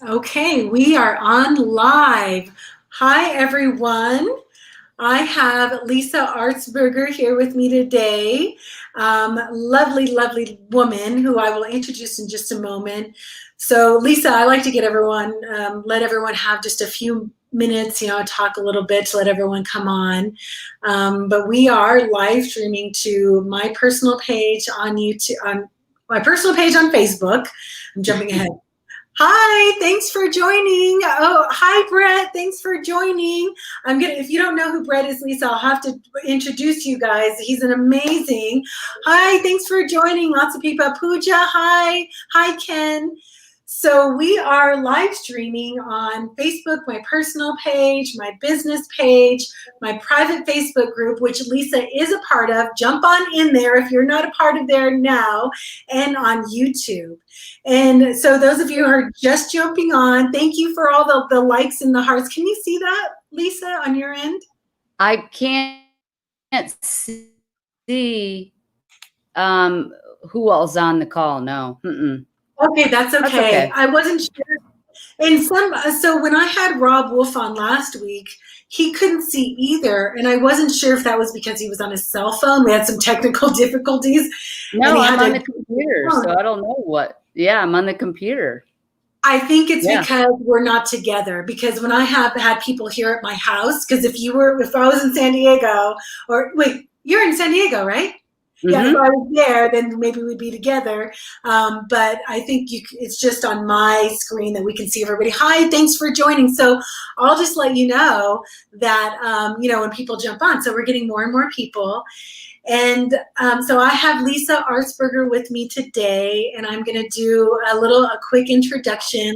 Okay, we are on live. Hi, everyone. I have Lesa Artzberger here with me today. Lovely, lovely woman who I will introduce in just a moment. So, Lesa, I like to get everyone, let everyone have just a few minutes, talk a little bit to let everyone come on. But we are live streaming to my personal page on YouTube, on my personal page on Facebook. I'm jumping ahead. Hi, thanks for joining. Oh, hi, Brett. Thanks for joining. If you don't know who Brett is, Lesa, I'll have to introduce you guys. He's an amazing. Hi, thanks for joining. Lots of people. Pooja, hi. Hi, Ken. So we are live streaming on Facebook, my personal page, my business page, my private Facebook group, which Lesa is a part of. Jump on in there if you're not a part of there now, and on YouTube. And so those of you who are just jumping on, thank you for all the likes and the hearts. Can you see that, Lesa, on your end? I can't see who all's on the call. No. Okay, that's okay. I wasn't sure. And so when I had Rob Wolf on last week, he couldn't see either, and I wasn't sure if that was because he was on his cell phone. We had some technical difficulties. No, I'm on the computer, so I don't know what. Yeah, I'm on the computer. I think it's because we're not together. Because when I have had people here at my house, because if I was in San Diego, or wait, you're in San Diego, right? Mm-hmm. Yeah, if I was there, then maybe we'd be together. But I think it's just on my screen that we can see everybody. Hi, thanks for joining. So I'll just let you know that, when people jump on. So we're getting more and more people. And so I have Lesa Artzberger with me today, and I'm going to do a quick introduction,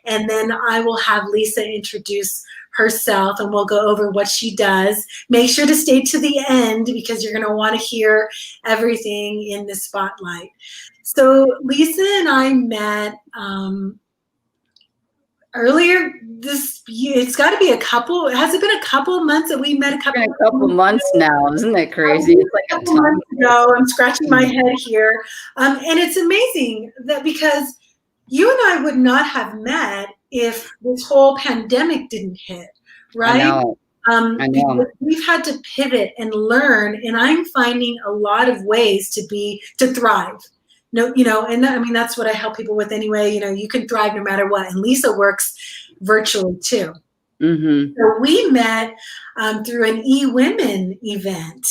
and then I will have Lesa introduce herself, and we'll go over what she does. Make sure to stay to the end because you're going to want to hear everything in the spotlight. So Lesa and I met earlier this year. It's got to be has it been a couple months that we met? A couple months now. Isn't that crazy? It's like a couple months ago. I'm scratching my head here. And it's amazing that because you and I would not have met if this whole pandemic didn't hit, right? I know. We've had to pivot and learn, and I'm finding a lot of ways to thrive. And I mean, that's what I help people with anyway. You can thrive no matter what. And Lesa works virtually too. Mm-hmm. So we met through an eWomen event.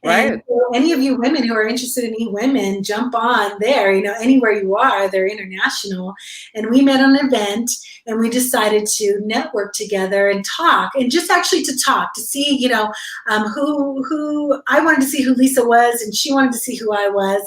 Right. And so any of you women who are interested in eWomen, jump on there. Anywhere you are, they're international. And we met on an event, and we decided to network together and talk, and just actually to talk, to see, who I wanted to see who Lesa was, and she wanted to see who I was.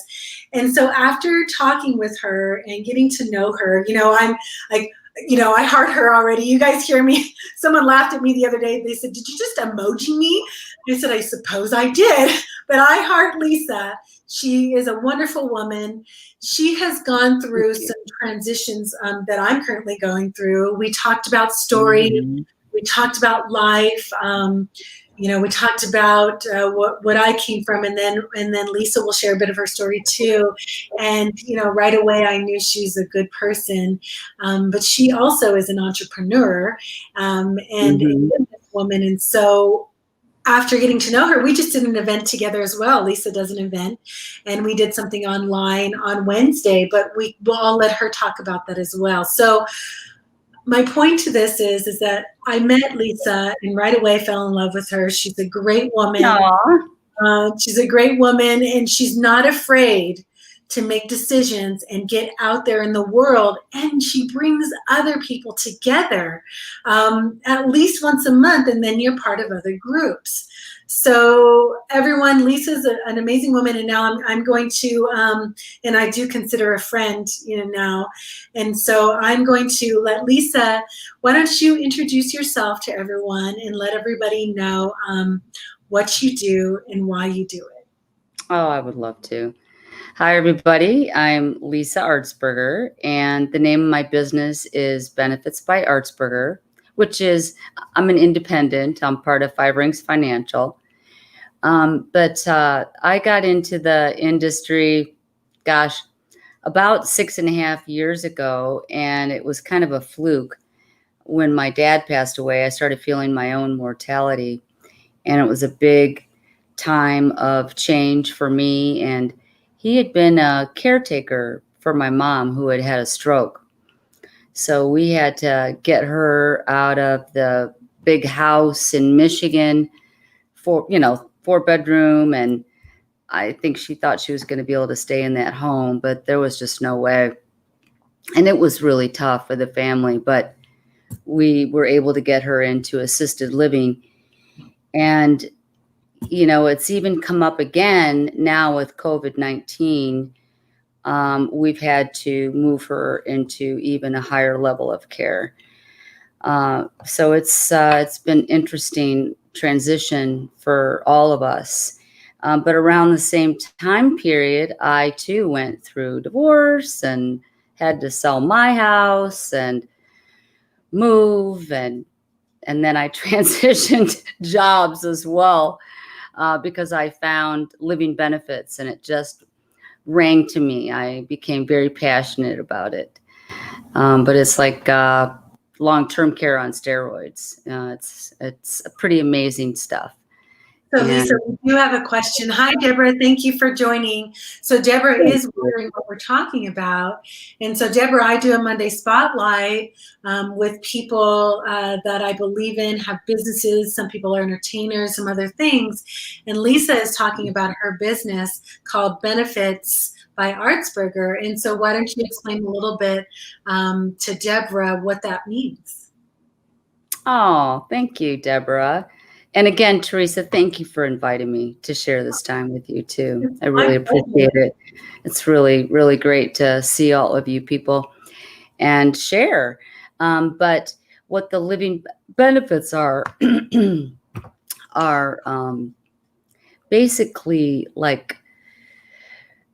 And so after talking with her and getting to know her, I'm like, I heart her already. You guys hear me? Someone laughed at me the other day. They said, "Did you just emoji me?" I said, "I suppose I did." But I heart Lesa. She is a wonderful woman. She has gone through some transitions that I'm currently going through. We talked about story. Mm-hmm. We talked about life. We talked about what I came from, and then Lesa will share a bit of her story too. And right away I knew she's a good person, but she also is an entrepreneur and mm-hmm. a business woman. And so after getting to know her, we just did an event together as well. Lesa does an event, and we did something online on Wednesday. But I'll let her talk about that as well. So my point to this is that I met Lesa and right away fell in love with her. She's a great woman. She's a great woman, and she's not afraid to make decisions and get out there in the world. And she brings other people together at least once a month, and then you're part of other groups. So everyone, Lesa's an amazing woman, and now I'm going to, and I do consider a friend, now. And so I'm going to let Lesa, why don't you introduce yourself to everyone and let everybody know what you do and why you do it. Oh, I would love to. Hi, everybody. I'm Lesa Artzberger, and the name of my business is Benefits by Artzberger, which is, I'm an independent. I'm part of Five Rings Financial. But I got into the industry, about 6.5 years ago, and it was kind of a fluke. When my dad passed away, I started feeling my own mortality, and it was a big time of change for me. And he had been a caretaker for my mom who had had a stroke. So we had to get her out of the big house in Michigan, 4-bedroom. And I think she thought she was going to be able to stay in that home, but there was just no way. And it was really tough for the family, but we were able to get her into assisted living. And, it's even come up again now with COVID-19. We've had to move her into even a higher level of care. So it's been interesting transition for all of us. But around the same time period, I too went through divorce and had to sell my house and move, and then I transitioned jobs as well, because I found living benefits, and it just rang to me. I became very passionate about it. But it's like long-term care on steroids. It's pretty amazing stuff. So Lesa, we do have a question. Hi, Deborah. Thank you for joining. So Deborah is wondering what we're talking about. And so Deborah, I do a Monday Spotlight with people that I believe in, have businesses. Some people are entertainers, some other things. And Lesa is talking about her business called Benefits by Artzberger. And so why don't you explain a little bit to Deborah what that means? Oh, thank you, Deborah. And again, Teresa, thank you for inviting me to share this time with you too. I really appreciate it. It's really, really great to see all of you people and share. But what the living benefits are, are basically like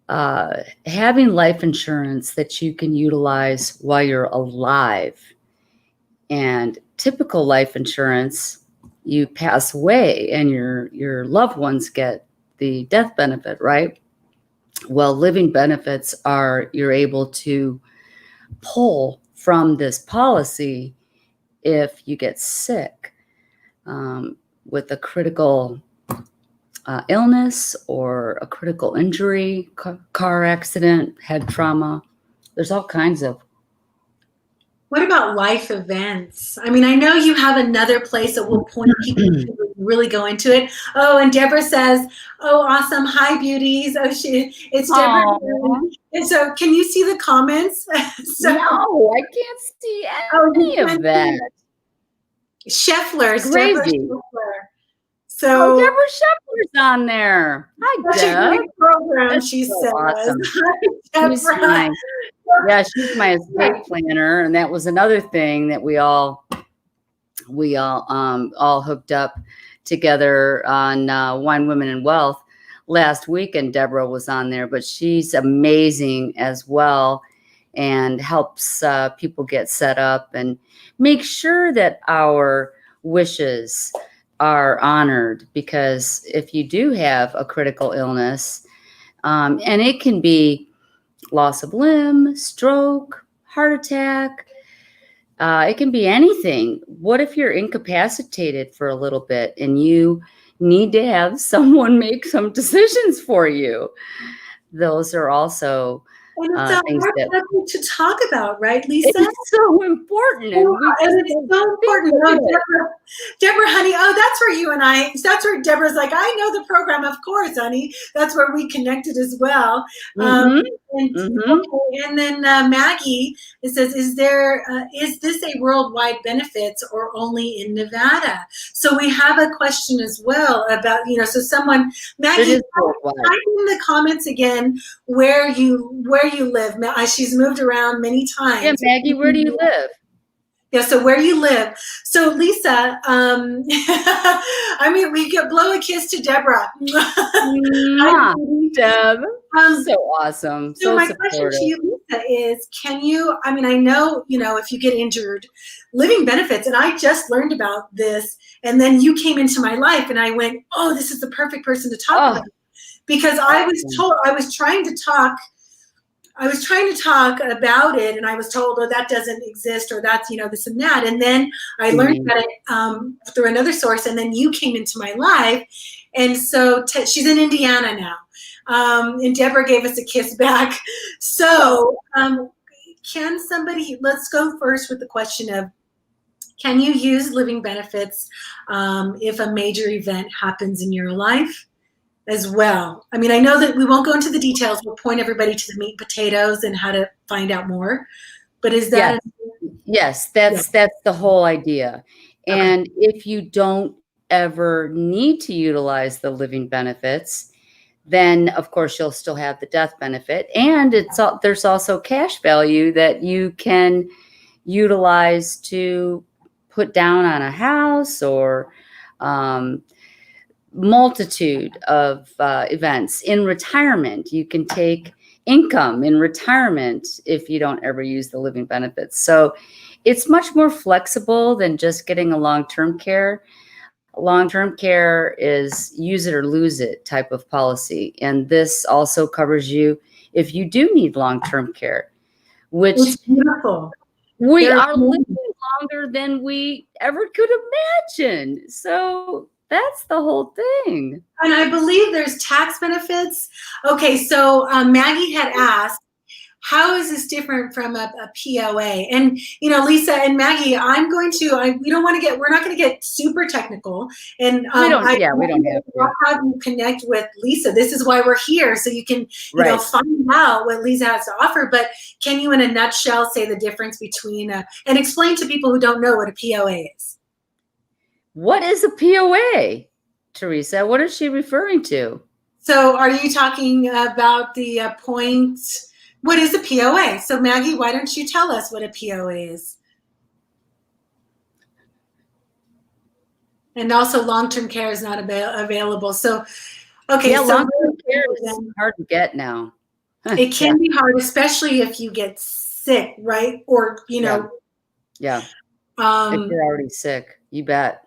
having life insurance that you can utilize while you're alive. And typical life insurance, you pass away and your loved ones get the death benefit, right? Well, living benefits are you're able to pull from this policy if you get sick with a critical illness or a critical injury, car accident, head trauma. There's all kinds of. What about life events? I mean, I know you have another place that will point people to really go into it. Oh, and Deborah says, oh, awesome. Hi, beauties. Oh, it's Deborah. And so can you see the comments? So, no, I can't see any of that. Scheffler's crazy. So Deborah Scheffler's on there. Hi, Deb. Such a great program, she says. Awesome. She's my estate planner, and that was another thing that we all hooked up together on Wine, Women, and Wealth last week, and Deborah was on there. But she's amazing as well, and helps people get set up and make sure that our wishes are honored, because if you do have a critical illness, and it can be loss of limb, stroke, heart attack, it can be anything. What if you're incapacitated for a little bit and you need to have someone make some decisions for you? Those are also and it's things that to talk about, right, Lesa? It's so important. And it's so important. Oh, Deborah, honey, that's where you and that's where Deborah's like, I know the program, of course, honey. That's where we connected as well. And then Maggie, it says, is this a worldwide benefits or only in Nevada? So we have a question as well about, so someone, Maggie, type in the comments again where you live. She's moved around many times. Yeah, Maggie, where do you live? Yeah, so where you live. So Lesa, I mean, we could blow a kiss to Deborah. Deb, so awesome. So my question to you, Lesa, is can you, I mean, I know, if you get injured, living benefits, and I just learned about this, and then you came into my life and I went, oh, this is the perfect person to talk about. Because I was trying to talk I was trying to talk about it, and I was told, "Oh, that doesn't exist," or "That's this and that." And then I learned about it through another source, and then you came into my life, and so she's in Indiana now, and Deborah gave us a kiss back. So, can somebody? Let's go first with the question of, can you use living benefits if a major event happens in your life as well? I mean, I know that we won't go into the details. We'll point everybody to the meat and potatoes and how to find out more. But is that? Yes, that's the whole idea. And if you don't ever need to utilize the living benefits, then of course you'll still have the death benefit. And there's also cash value that you can utilize to put down on a house or multitude of events. In retirement, you can take income in retirement if you don't ever use the living benefits. So it's much more flexible than just getting a long-term care. Long-term care is use it or lose it type of policy. And this also covers you if you do need long-term care, which it's beautiful. We are living longer than we ever could imagine. So that's the whole thing. And I believe there's tax benefits. Okay, so Maggie had asked, how is this different from a POA? And Lisa and Maggie, we're not going to get super technical. And we don't have to. I'll have you connect with Lisa. This is why we're here, so you can find out what Lisa has to offer. But can you, in a nutshell, say the difference between and explain to people who don't know what a POA is? What is a POA, Teresa? What is she referring to? So, are you talking about the point? What is a POA? So Maggie, why don't you tell us what a POA is? And also long-term care is not available. So, okay. Yeah, so long-term care is hard to get now. It can be hard, especially if you get sick, right? Or, Yeah. If you're already sick, you bet.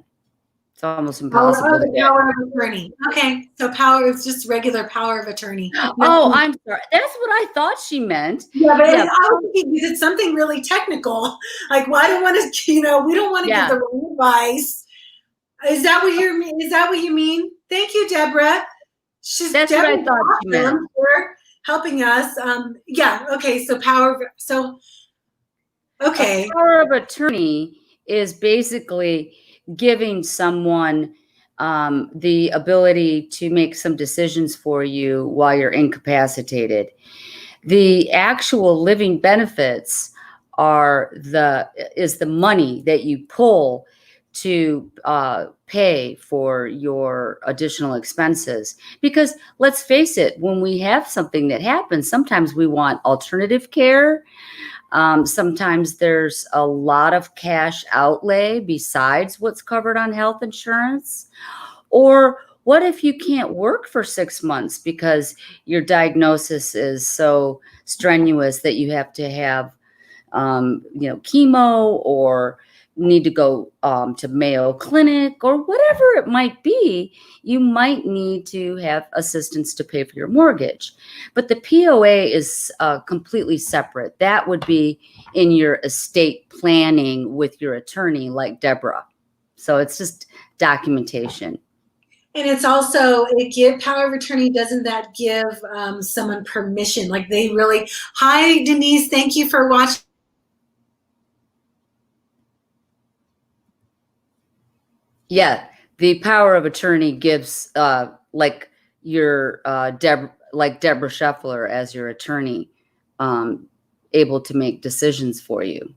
It's almost impossible to get. Power of attorney. Okay, so power is just regular power of attorney. Oh, I'm sorry. That's what I thought she meant. Yeah, but I was thinking it's something really technical. Like, well, I don't want to, we don't want to give the wrong advice. Is that what you mean? Is that what you mean? Thank you, Deborah. That's what I thought she meant. For helping us. Okay, so power. So, okay. A power of attorney is basically giving someone the ability to make some decisions for you while you're incapacitated. The actual living benefits is the money that you pull to pay for your additional expenses. Because let's face it, when we have something that happens, sometimes we want alternative care. Sometimes there's a lot of cash outlay besides what's covered on health insurance. Or what if you can't work for 6 months because your diagnosis is so strenuous that you have to have, chemo, or need to go to Mayo Clinic, or whatever it might be? You might need to have assistance to pay for your mortgage. But the POA is completely separate. That would be in your estate planning with your attorney, like Deborah. So it's just documentation. And it's also, power of attorney, doesn't that give someone permission? Like they really, hi, Denise, thank you for watching. Yeah, the power of attorney gives like your Deborah Scheffler as your attorney, able to make decisions for you.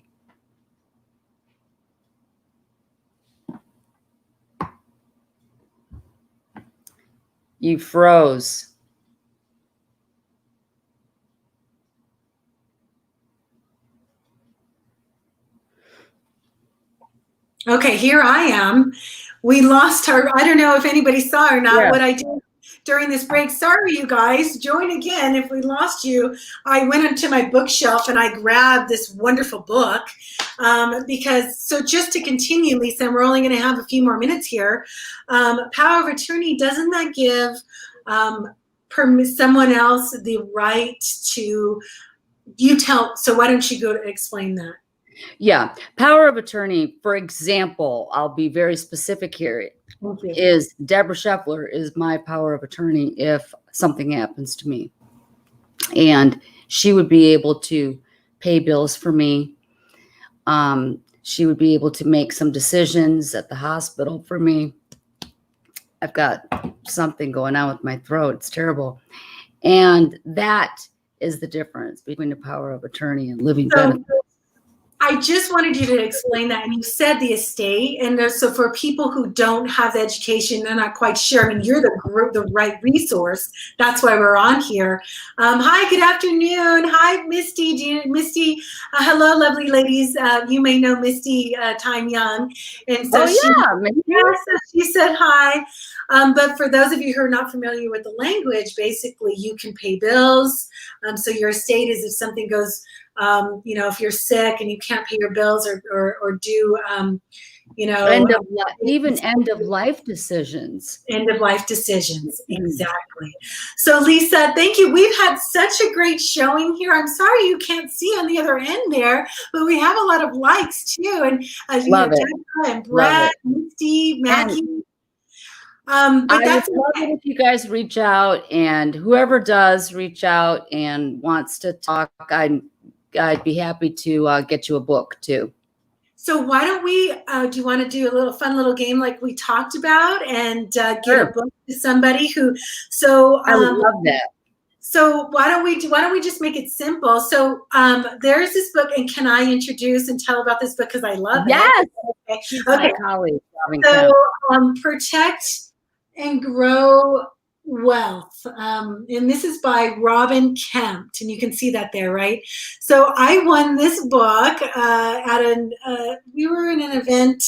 You froze. Okay, here I am. We lost her. I don't know if anybody saw or not what I did during this break. Sorry, you guys. Join again if we lost you. I went into my bookshelf and I grabbed this wonderful book so just to continue, Lisa, and we're only going to have a few more minutes here. Power of attorney, doesn't that give someone else the right to So why don't you go to explain that? Yeah. Power of attorney, for example, I'll be very specific here, Thank you. is Deborah Scheffler is my power of attorney if something happens to me. And she would be able to pay bills for me. She would be able to make some decisions at the hospital for me. I've got something going on with my throat. It's terrible. And that is the difference between the power of attorney and living benefits. I just wanted you to explain that. And you said the estate. And so for people who don't have the education, they're not quite sure. I mean, you're the right resource. That's why we're on here. Hi, good afternoon. Hi, Misty. Misty, hello, lovely ladies. You may know Misty Time Young. And so she said hi. But for those of you who are not familiar with the language, basically you can pay bills. So your estate is if something goes, if you're sick and you can't pay your bills or do, end of life decisions. End of life decisions, exactly. So Lesa, thank you. We've had such a great showing here. I'm sorry you can't see on the other end there, but we have a lot of likes too. And Deborah and Brett, Misty, Maggie. But I would love it if you guys reach out, and whoever does reach out and wants to talk, I'd be happy to get you a book too. So why don't we, do you want to do a little fun little game like we talked about and get a book to somebody who, I would love that. So why don't we just make it simple? So there's this book, and can I introduce and tell about this book because I love it? Yes. Okay. She's my colleague. So Protect and Grow Wealth, and this is by Robin Kemp, and you can see that there, right? So I won this book we were in an event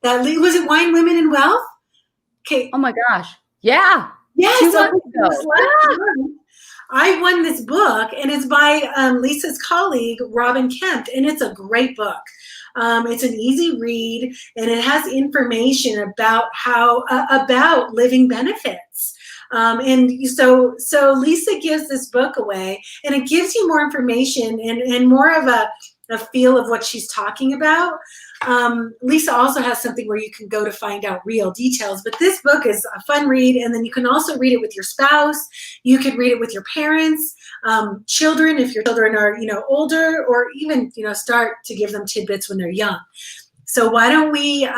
that was it Wine, Women, and Wealth? Okay. Oh my gosh! Yeah. Yes. I won this book, and it's by Lisa's colleague Robin Kemp, and it's a great book. It's an easy read, and it has information about about living benefits. And so Lesa gives this book away, and it gives you more information and more of a feel of what she's talking about. Lesa also has something where you can go to find out real details, but this book is a fun read, and then you can also read it with your spouse. You could read it with your parents, children, if your children are, older, or even, start to give them tidbits when they're young. So why don't we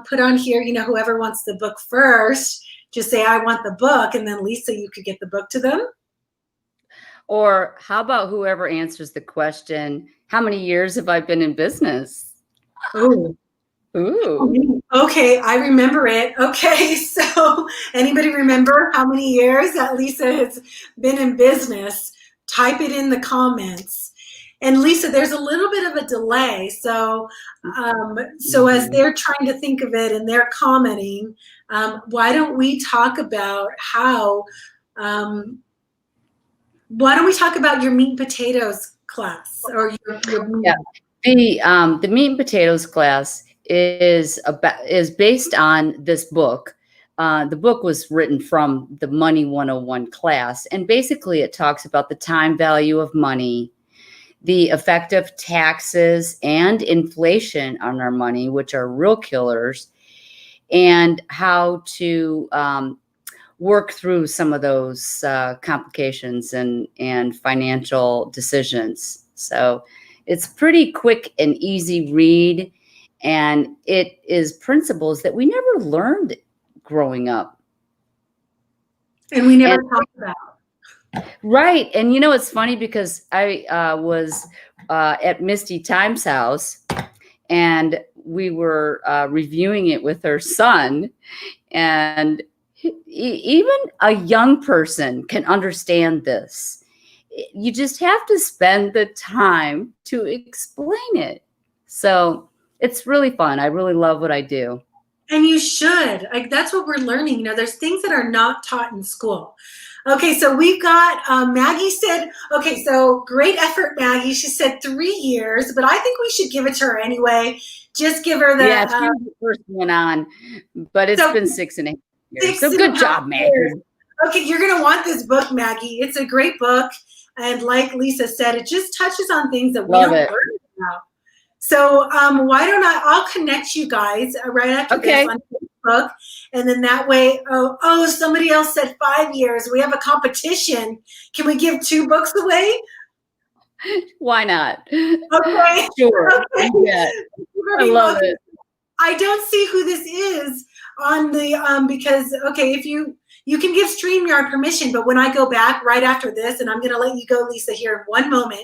put on here, whoever wants the book first, just say, I want the book, and then Lesa, you could get the book to them. Or how about whoever answers the question, how many years have I been in business? Ooh. Okay, I remember it. Okay, so anybody remember how many years that Lesa has been in business? Type it in the comments. And Lesa, there's a little bit of a delay. So as they're trying to think of it and they're commenting, why don't we talk about your meat and potatoes class or your the meat and potatoes class is based on this book. The book was written from the Money 101 class, and basically it talks about the time value of money, the effect of taxes and inflation on our money, which are real killers, and how to work through some of those complications and financial decisions. So it's pretty quick and easy read, and it is principles that we never learned growing up. And we never talked about. Right. And it's funny because I was at Misty Time's house, and we were reviewing it with her son, and even a young person can understand this. You just have to spend the time to explain it. So it's really fun. I really love what I do. And you should. That's what we're learning. There's things that are not taught in school. Okay, so we've got Maggie said, okay, so great effort, Maggie. She said 3 years, but I think we should give it to her anyway. Just give her the. Yeah, she was the first one on, but it's been 6.5 years. So good job, Maggie. Okay, you're going to want this book, Maggie. It's a great book. And like Lesa said, it just touches on things that we Love don't it. learn about. So why don't I'll connect you guys right after this on Facebook. And then that way, somebody else said 5 years. We have a competition. Can we give 2 books away? Why not? Okay. Sure. Okay. Yeah. I love it. I don't see who this is on the because if you can give StreamYard permission, but when I go back right after this, and I'm going to let you go, Lesa, here in one moment,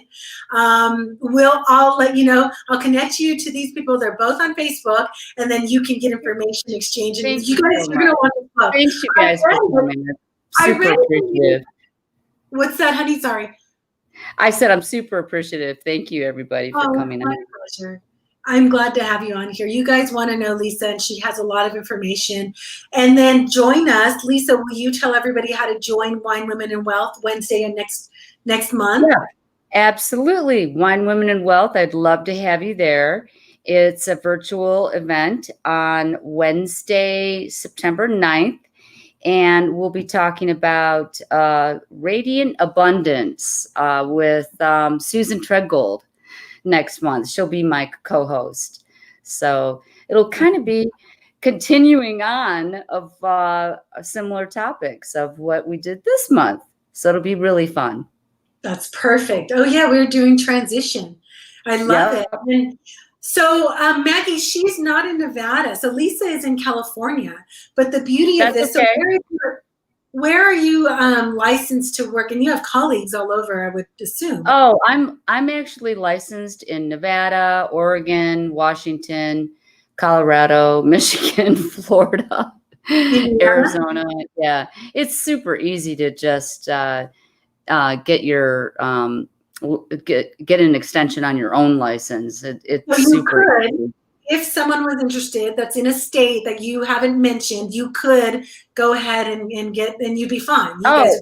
I'll let you know. I'll connect you to these people. They're both on Facebook, and then you can get information exchange. And Thank you guys so are going to want this book. Thanks, you guys, for coming. Super appreciative. What's that, honey? Sorry. I said I'm super appreciative. Thank you, everybody, for coming. My pleasure. I'm glad to have you on here. You guys want to know Lesa, and she has a lot of information. And then join us. Lesa, will you tell everybody how to join Wine, Women, and Wealth Wednesday and next month? Yeah, absolutely. Wine, Women, and Wealth. I'd love to have you there. It's a virtual event on Wednesday, September 9th. And we'll be talking about radiant abundance with Susan Treadgold next month. She'll be my co-host. So it'll kind of be continuing on of similar topics of what we did this month. So it'll be really fun. That's perfect. Oh yeah, we're doing transition. I love it. And so Maggie, she's not in Nevada. So Lesa is in California. But the beauty of this, okay. So where are you licensed to work? And you have colleagues all over, I would assume. Oh, I'm actually licensed in Nevada, Oregon, Washington, Colorado, Michigan, Florida, Arizona. Yeah, it's super easy to just get your get an extension on your own license. It's super easy. If someone was interested that's in a state that you haven't mentioned, you could go ahead and get, and you'd be fine. It's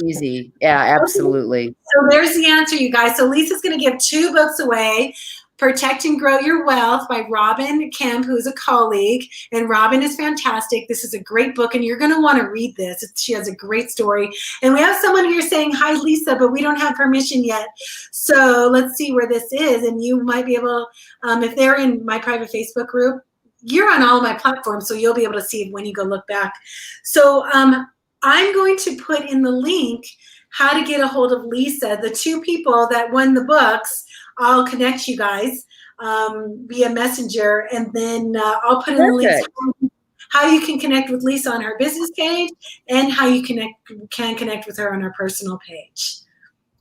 easy. Yeah, absolutely. Okay. So there's the answer, you guys. So Lesa's going to give 2 books away. Protect and Grow Your Wealth by Robin Kemp, who's a colleague. And Robin is fantastic. This is a great book, and you're going to want to read this. She has a great story. And we have someone here saying, hi, Lesa, but we don't have permission yet. So let's see where this is. And you might be able, if they're in my private Facebook group, you're on all of my platforms, so you'll be able to see it when you go look back. So I'm going to put in the link how to get a hold of Lesa. The 2 people that won the books, I'll connect you guys via Messenger, and then I'll put in the links how you can connect with Lesa on her business page and how you can connect with her on her personal page.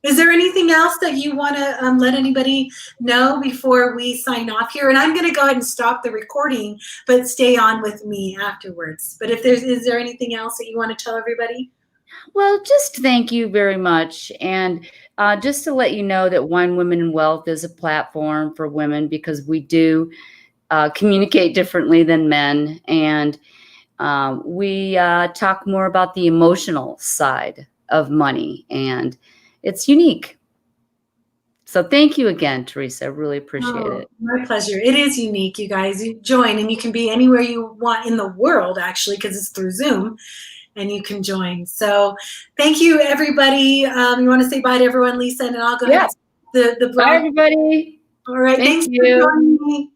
Is there anything else that you want to let anybody know before we sign off here? And I'm going to go ahead and stop the recording, but stay on with me afterwards. But is there anything else that you want to tell everybody? Well, just thank you very much. And just to let you know that Wine, Women, and Wealth is a platform for women because we do communicate differently than men. And we talk more about the emotional side of money. And it's unique. So thank you again, Teresa. I really appreciate it. My pleasure. It is unique, you guys. You join, and you can be anywhere you want in the world, actually, because it's through Zoom. And you can join. So thank you, everybody. You want to say bye to everyone, Lesa, and I'll go ahead. The blog. Bye, everybody. All right. Thanks for joining me.